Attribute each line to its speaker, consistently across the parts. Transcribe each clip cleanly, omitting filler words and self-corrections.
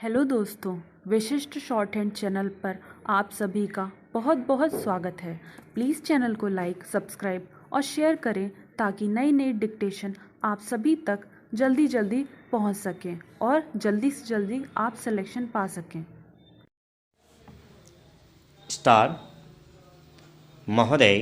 Speaker 1: Hello दोस्तों, विशिष्ट short hand channel पर आप सभी का बहुत बहुत स्वागत है। प्लीज़ चैनल को लाइक, सब्सक्राइब और शेयर करें ताकि नई नई डिक्टेशन आप सभी तक जल्दी जल्दी पहुंच सकें और जल्दी से जल्दी आप सिलेक्शन पा सकें।
Speaker 2: स्टार महोदय,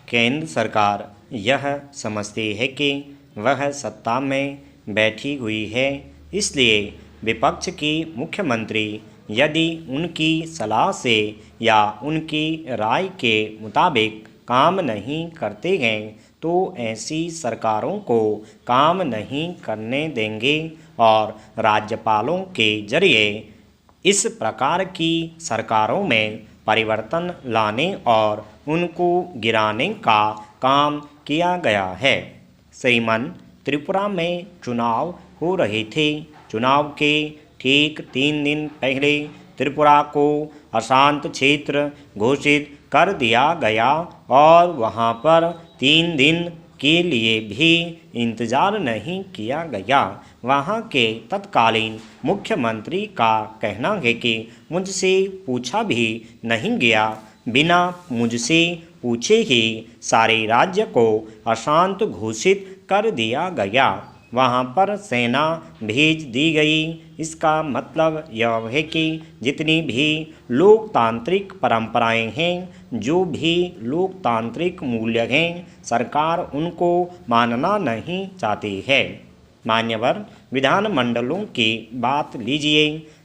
Speaker 2: केंद्र सरकार यह समझती है कि वह सत्ता में बैठी हुई है, इसलिए विपक्ष की मुख्यमंत्री यदि उनकी सलाह से या उनकी राय के मुताबिक काम नहीं करते हैं तो ऐसी सरकारों को काम नहीं करने देंगे और राज्यपालों के जरिए इस प्रकार की सरकारों में परिवर्तन लाने और उनको गिराने का काम किया गया है। श्रीमान, त्रिपुरा में चुनाव हो रहे थे। चुनाव के ठीक 3 दिन पहले त्रिपुरा को अशांत क्षेत्र घोषित कर दिया गया और वहां पर 3 दिन के लिए भी इंतजार नहीं किया गया। वहां के तत्कालीन मुख्यमंत्री का कहना है कि मुझसे पूछा भी नहीं गया, बिना मुझसे पूछे ही सारे राज्य को अशांत घोषित कर दिया गया। वहां पर सेना भेज दी गई। इसका मतलब यह है कि जितनी भी लोकतांत्रिक परंपराएं हैं, जो भी लोकतांत्रिक मूल्य हैं, सरकार उनको मानना नहीं चाहती है। मान्यवर विधानमंडलों की बात लीजिए।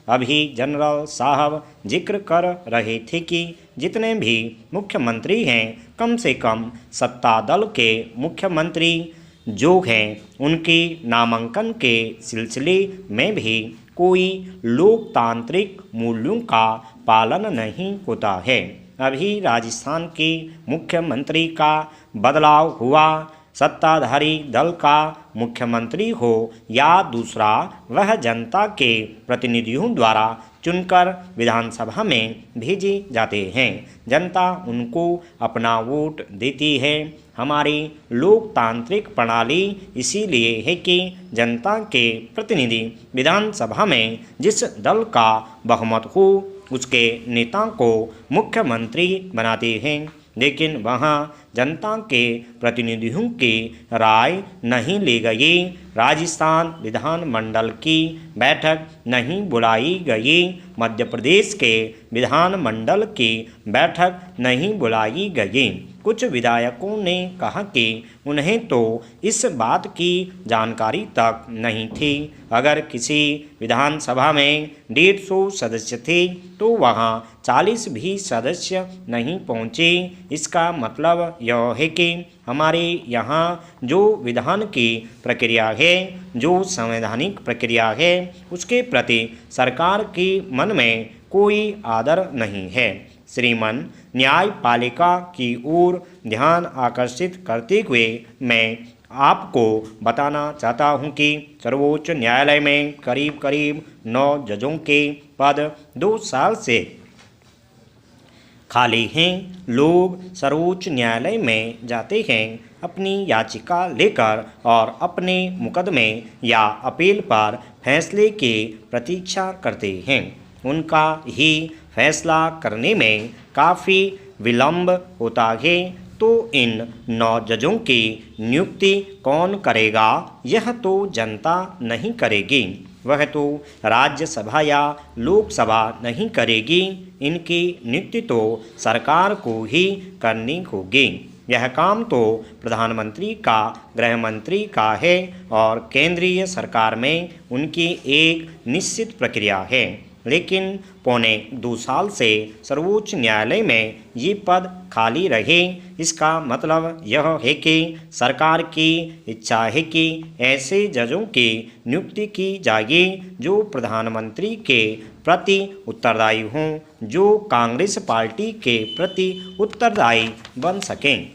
Speaker 2: अभी जनरल साहब जिक्र कर रहे थे कि जितने भी मुख्यमंत्री हैं, कम से कम सत्ता दल के मुख्यमंत्री जो हैं, उनके नामांकन के सिलसिले में भी कोई लोकतांत्रिक मूल्यों का पालन नहीं होता है। अभी राजस्थान के मुख्यमंत्री का बदलाव हुआ। सत्ताधारी दल का मुख्यमंत्री हो या दूसरा, वह जनता के प्रतिनिधियों द्वारा चुनकर विधानसभा में भेजे जाते हैं। जनता उनको अपना वोट देती है। हमारी लोकतांत्रिक प्रणाली इसीलिए है कि जनता के प्रतिनिधि विधानसभा में जिस दल का बहुमत हो, उसके नेता को मुख्यमंत्री बनाते हैं। लेकिन वहाँ जनता के प्रतिनिधियों की राय नहीं ली गई। राजस्थान विधानमंडल की बैठक नहीं बुलाई गई। मध्य प्रदेश के विधानमंडल की बैठक नहीं बुलाई गई। कुछ विधायकों ने कहा कि उन्हें तो इस बात की जानकारी तक नहीं थी। अगर किसी विधानसभा में 150 सदस्य थे तो वहाँ 40 भी सदस्य नहीं पहुँचे। इसका मतलब यह है कि हमारे यहाँ जो विधान की प्रक्रिया है, जो संवैधानिक प्रक्रिया है, उसके प्रति सरकार के मन में कोई आदर नहीं है। श्रीमान, न्यायपालिका की ओर ध्यान आकर्षित करते हुए मैं आपको बताना चाहता हूं कि सर्वोच्च न्यायालय में करीब करीब 9 जजों के पद 2 साल से खाली हैं। लोग सर्वोच्च न्यायालय में जाते हैं अपनी याचिका लेकर और अपने मुकदमे या अपील पर फैसले की प्रतीक्षा करते हैं। उनका ही फैसला करने में काफ़ी विलंब होता है। तो इन 9 जजों की नियुक्ति कौन करेगा? यह तो जनता नहीं करेगी, वह तो राज्यसभा या लोकसभा नहीं करेगी। इनकी नियुक्ति तो सरकार को ही करनी होगी। यह काम तो प्रधानमंत्री का, गृह मंत्री का है और केंद्रीय सरकार में उनकी एक निश्चित प्रक्रिया है। लेकिन पौने 2 साल से सर्वोच्च न्यायालय में ये पद खाली रहे। इसका मतलब यह है कि सरकार की इच्छा है कि ऐसे जजों की नियुक्ति की जाए जो प्रधानमंत्री के प्रति उत्तरदायी हों, जो कांग्रेस पार्टी के प्रति उत्तरदायी बन सकें।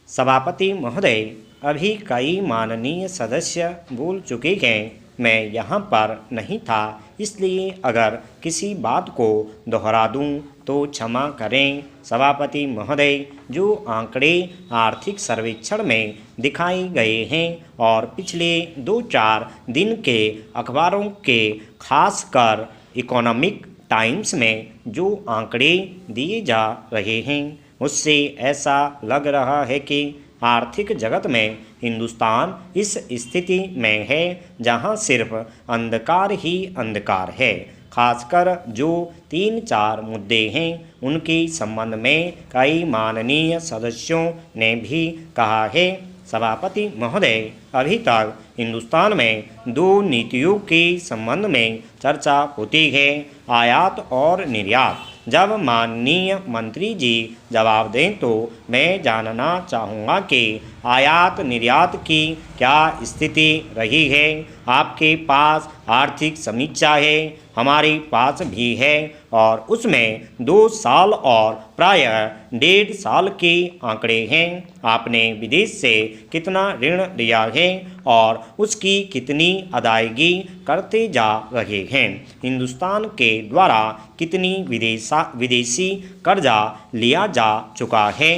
Speaker 2: सभापति महोदय, अभी कई माननीय सदस्य बोल चुके हैं। मैं यहाँ पर नहीं था, इसलिए अगर किसी बात को दोहरा दूँ तो क्षमा करें। सभापति महोदय, जो आंकड़े आर्थिक सर्वेक्षण में दिखाए गए हैं और पिछले 2-4 दिन के अखबारों के खासकर इकोनॉमिक टाइम्स में जो आंकड़े दिए जा रहे हैं, उससे ऐसा लग रहा है कि आर्थिक जगत में हिंदुस्तान इस स्थिति में है जहां सिर्फ अंधकार ही अंधकार है। खासकर जो 3-4 मुद्दे हैं उनके संबंध में कई माननीय सदस्यों ने भी कहा है। सभापति महोदय, अभी तक हिंदुस्तान में 2 नीतियों के संबंध में चर्चा होती है, आयात और निर्यात। जब माननीय मंत्री जी जवाब दें तो मैं जानना चाहूँगा कि आयात निर्यात की क्या स्थिति रही है। आपके पास आर्थिक समीक्षा है, हमारे पास भी है, और उसमें 2 साल और प्रायः 1.5 साल के आंकड़े हैं। आपने विदेश से कितना ऋण लिया है और उसकी कितनी अदायगी करते जा रहे हैं। हिंदुस्तान के द्वारा कितनी विदेशी कर्जा लिया जा चुका है,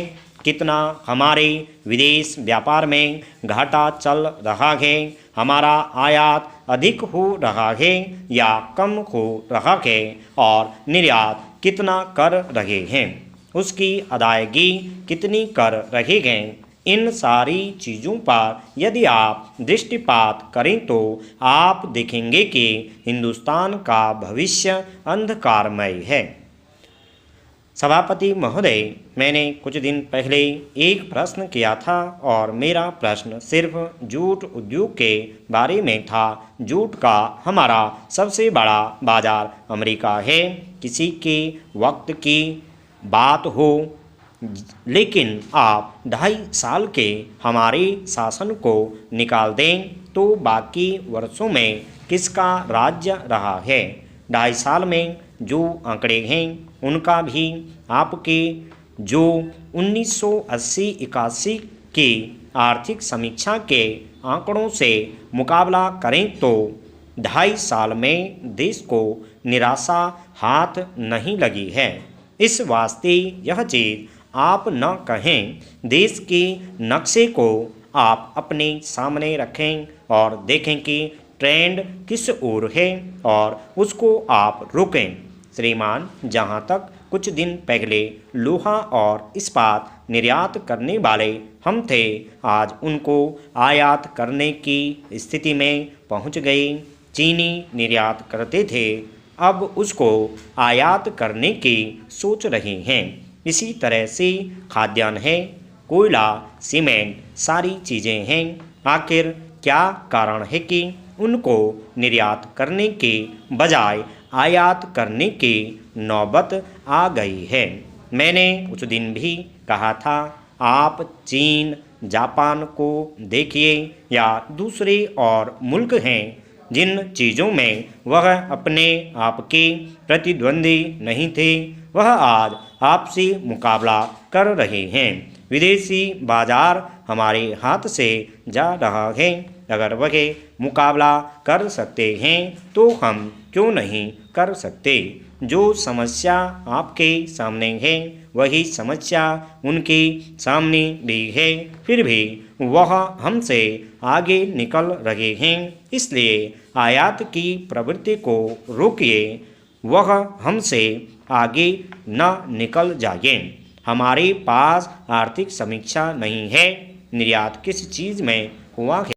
Speaker 2: कितना हमारे विदेश व्यापार में घाटा चल रहा है, हमारा आयात अधिक हो रहा है या कम हो रहा है, और निर्यात कितना कर रहे हैं, उसकी अदायगी कितनी कर रहे हैं। इन सारी चीज़ों पर यदि आप दृष्टिपात करें तो आप देखेंगे कि हिंदुस्तान का भविष्य अंधकारमय है। सभापति महोदय, मैंने कुछ दिन पहले एक प्रश्न किया था और मेरा प्रश्न सिर्फ जूट उद्योग के बारे में था। जूट का हमारा सबसे बड़ा बाजार अमेरिका है। किसी के वक्त की बात हो, लेकिन आप 2.5 साल के हमारे शासन को निकाल दें तो बाकी वर्षों में किसका राज्य रहा है। 2.5 साल में जो आंकड़े हैं उनका भी आपके जो 1980-81 की आर्थिक समीक्षा के आंकड़ों से मुकाबला करें तो 2.5 साल में देश को निराशा हाथ नहीं लगी है। इस वास्ते यह चीज़ आप न कहें, देश के नक्शे को आप अपने सामने रखें और देखें कि ट्रेंड किस ओर है और उसको आप रोकें। श्रीमान, जहां तक कुछ दिन पहले लोहा और इस्पात निर्यात करने वाले हम थे, आज उनको आयात करने की स्थिति में पहुंच गए। चीनी निर्यात करते थे, अब उसको आयात करने की सोच रहे हैं। इसी तरह से खाद्यान्न है, कोयला, सीमेंट, सारी चीज़ें हैं। आखिर क्या कारण है कि उनको निर्यात करने के बजाय आयात करने की नौबत आ गई है। मैंने उस दिन भी कहा था, आप चीन, जापान को देखिए या दूसरे और मुल्क हैं जिन चीज़ों में वह अपने आप के प्रतिद्वंदी नहीं थे, वह आज आपसे मुकाबला कर रहे हैं। विदेशी बाजार हमारे हाथ से जा रहा है। अगर वह मुकाबला कर सकते हैं तो हम क्यों नहीं कर सकते। जो समस्या आपके सामने है वही समस्या उनके सामने भी है, फिर भी वह हमसे आगे निकल रहे हैं। इसलिए आयात की प्रवृत्ति को रोकिए, वह हमसे आगे न निकल जाए। हमारे पास आर्थिक समीक्षा नहीं है, निर्यात किस चीज़ में हुआ है